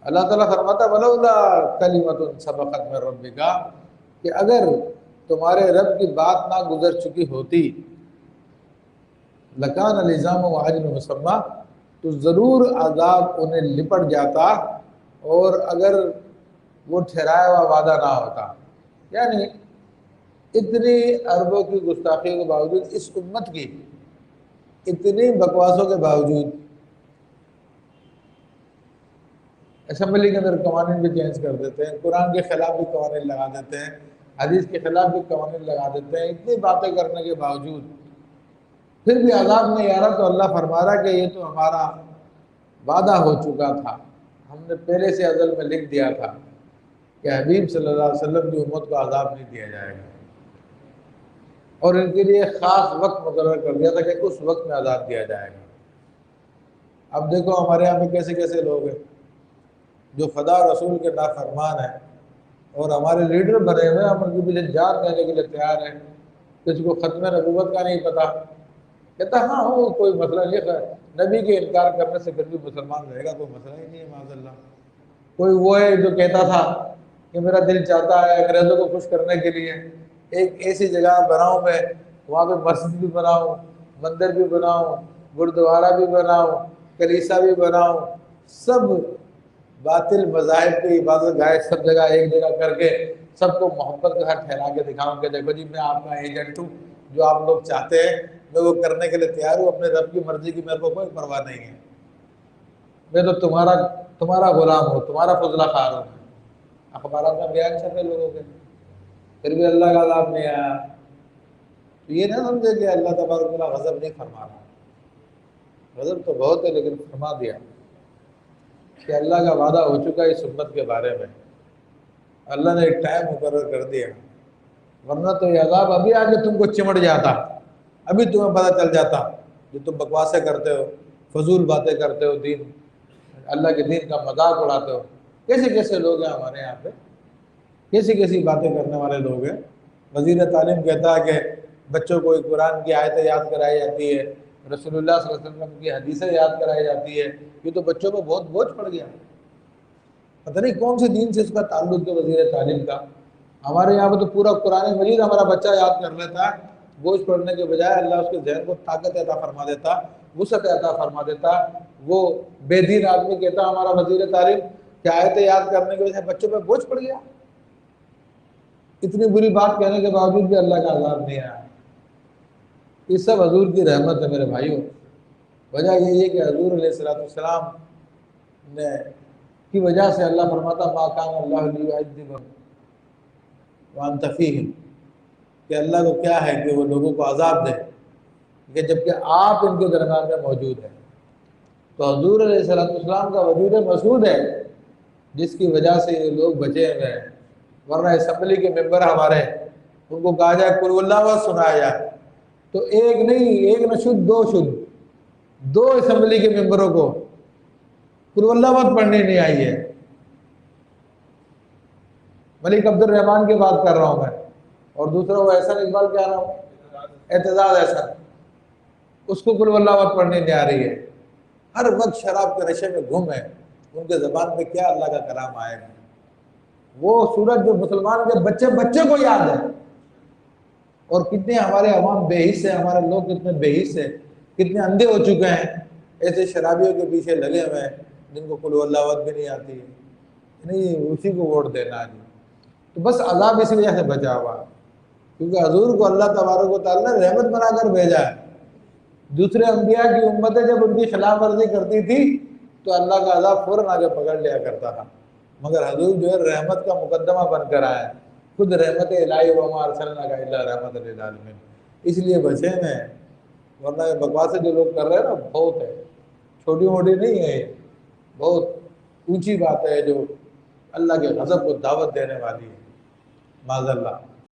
اللہ تعالیٰ فرماتا ولولا کلمۃ سبقت من ربک، کہ اگر تمہارے رب کی بات نہ گزر چکی ہوتی، لکان الزام و اجر مسمى، تو ضرور عذاب انہیں لپٹ جاتا، اور اگر وہ ٹھہرایا ہوا وعدہ نہ ہوتا. یعنی اتنی عربوں کی گستاخیوں کے باوجود، اس امت کی اتنی بکواسوں کے باوجود، اسمبلی کے اندر قوانین بھی چینج کر دیتے ہیں، قرآن کے خلاف بھی قوانین لگا دیتے ہیں، حدیث کے خلاف بھی قوانین لگا دیتے ہیں، اتنی باتیں کرنے کے باوجود پھر بھی عذاب نہیں آ رہا. تو اللہ فرما رہا کہ یہ تو ہمارا وعدہ ہو چکا تھا، ہم نے پہلے سے ازل میں لکھ دیا تھا کہ حبیب صلی اللہ علیہ وسلم کی امت کو عذاب نہیں دیا جائے گا، اور ان کے لیے خاص وقت مقرر کر دیا تھا کہ اس وقت میں عذاب دیا جائے گا. اب دیکھو ہمارے یہاں پہ کیسے کیسے لوگ ہیں جو خدا اور رسول کے نافرمان ہیں، اور ہمارے لیڈر بنے ہوئے ہیں، ہم ان کے پیچھے جان دینے کے لیے تیار ہیں. کسی کو ختم نبوت کا نہیں پتہ، کہتا ہاں وہ کوئی مسئلہ نہیں ہے، نبی کے انکار کرنے سے پھر بھی مسلمان رہے گا، کوئی مسئلہ ہی نہیں ہے معاذ اللہ. کوئی وہ ہے جو کہتا تھا کہ میرا دل چاہتا ہے انگریزوں کو خوش کرنے کے لیے ایک ایسی جگہ بناؤں، میں وہاں پہ مسجد بھی بناؤں، مندر بھی بناؤں، گردوارہ بھی بناؤں، کلیسا بھی بناؤں، سب باطل مذاہب کی عبادت گاہ سب جگہ ایک جگہ کر کے سب کو محبت کے ساتھ ٹھہرا کے دکھاؤں کہ دیکھو جی میں آپ کا ایجنٹ ہوں، جو آپ لوگ چاہتے ہیں میں وہ کرنے کے لیے تیار ہوں، اپنے رب کی مرضی کی میرے کو کوئی پرواہ نہیں ہے، میں تو تمہارا غلام ہوں، تمہارا فضلہ خوار ہوں. اخبارات میں بیان چھپے لوگوں کے، پھر بھی اللہ کا عذاب نہیں آیا. تو یہ نہ سمجھے کہ اللہ تبارک و تعالیٰ غضب نہیں فرما رہا، غضب تو بہت ہے لیکن فرما دیا کہ اللہ کا وعدہ ہو چکا اس امت کے بارے میں، اللہ نے ایک ٹائم مقرر کر دیا، ورنہ تو یہ عذاب ابھی آگے تم کو چمٹ جاتا، ابھی تمہیں پتہ چل جاتا. جو تم بکواسیں کرتے ہو، فضول باتیں کرتے ہو، دین اللہ کے دین کا مذاق اڑاتے ہو. کیسے کیسے لوگ ہیں ہمارے یہاں پہ، کیسی کیسی باتیں کرنے والے لوگ ہیں. وزیر تعلیم کہتا ہے کہ بچوں کو قرآن کی آیتیں یاد کرائی جاتی ہے، رسول اللہ صلی اللہ علیہ وسلم کی حدیثیں یاد کرائی جاتی ہے، یہ تو بچوں پہ بہت بوجھ پڑ گیا. پتہ نہیں کون سے دین سے اس کا تعلق ہے وزیر تعلیم کا. ہمارے یہاں پہ تو پورا قرآن مجید ہمارا بچہ یاد کر لیتا ہے، بوجھ پڑھنے کے بجائے اللہ اس کے ذہن کو طاقت عطا فرما دیتا، وسعت عطا فرما دیتا. وہ بے دین آدمی کہتا ہمارا وزیر تعلیم کہ آیتیں یاد کرنے کی وجہ سے بچوں پہ بوجھ پڑ گیا. اتنی بری بات کہنے کے باوجود بھی اللہ کا عذاب نہیں آیا. یہ سب حضور کی رحمت ہے میرے بھائیوں. وجہ یہی ہے کہ حضور علیہ السلام نے کی وجہ سے اللہ فرماتا ما کان اللہ لیعذبهم وانت فیہم، کہ اللہ کو کیا ہے کہ وہ لوگوں کو عذاب دے کہ جبکہ آپ ان کے درمیان میں موجود ہیں. تو حضور علیہ السلام کا وجود مسعود ہے جس کی وجہ سے یہ لوگ بچے ہوئے ہیں. ورنہ اسمبلی کے ممبر ہمارے، ان کو کہا جائے قل اللہ احد سنایا جائے تو ایک نہیں، ایک نہ شد، دو اسمبلی کے ممبروں کو قل اللہ احد پڑھنی نہیں آئی ہے. ملک عبد الرحمان کی بات کر رہا ہوں میں، اور دوسرا وہ احسن اقبال کہہ رہا ہوں، اعتزاز احسن، اس کو قل اللہ احد پڑھنی نہیں آ رہی ہے. ہر وقت شراب کے نشے میں گم ہے، ان کے زبان پہ کیا اللہ کا کلام آئے گا. وہ سورج جو مسلمان کے بچے کو یاد ہے. اور کتنے ہمارے عوام بے حص ہیں، ہمارے لوگ کتنے بے حص ہیں، کتنے اندھے ہو چکے ہیں ایسے شرابیوں کے پیچھے لگے ہوئے ہیں جن کو قل اللہ احد بھی نہیں آتی ہے. نہیں اسی کو ووٹ دینا ہے. تو بس عذاب اس وجہ سے بچا ہوا کیونکہ حضور کو اللہ تبارک و تعالیٰ نے رحمت بنا کر بھیجا ہے. دوسرے انبیاء کی امتیں جب ان کی خلاف ورزی کرتی تھی تو اللہ کا عذاب فوراً آگے پکڑ لیا کرتا تھا، مگر حضور جو ہے رحمت کا مقدمہ بن کر آیا، خود رحمت الہی وما ارسلناک الا رحمۃ للعالمین، اس لیے بچے میں. ورنہ یہ بکواسیں جو لوگ کر رہے ہیں نا بہت ہے، چھوٹی موٹی نہیں ہے، یہ بہت اونچی بات ہے جو اللہ کے غضب کو دعوت دینے والی ہے معاذ اللہ.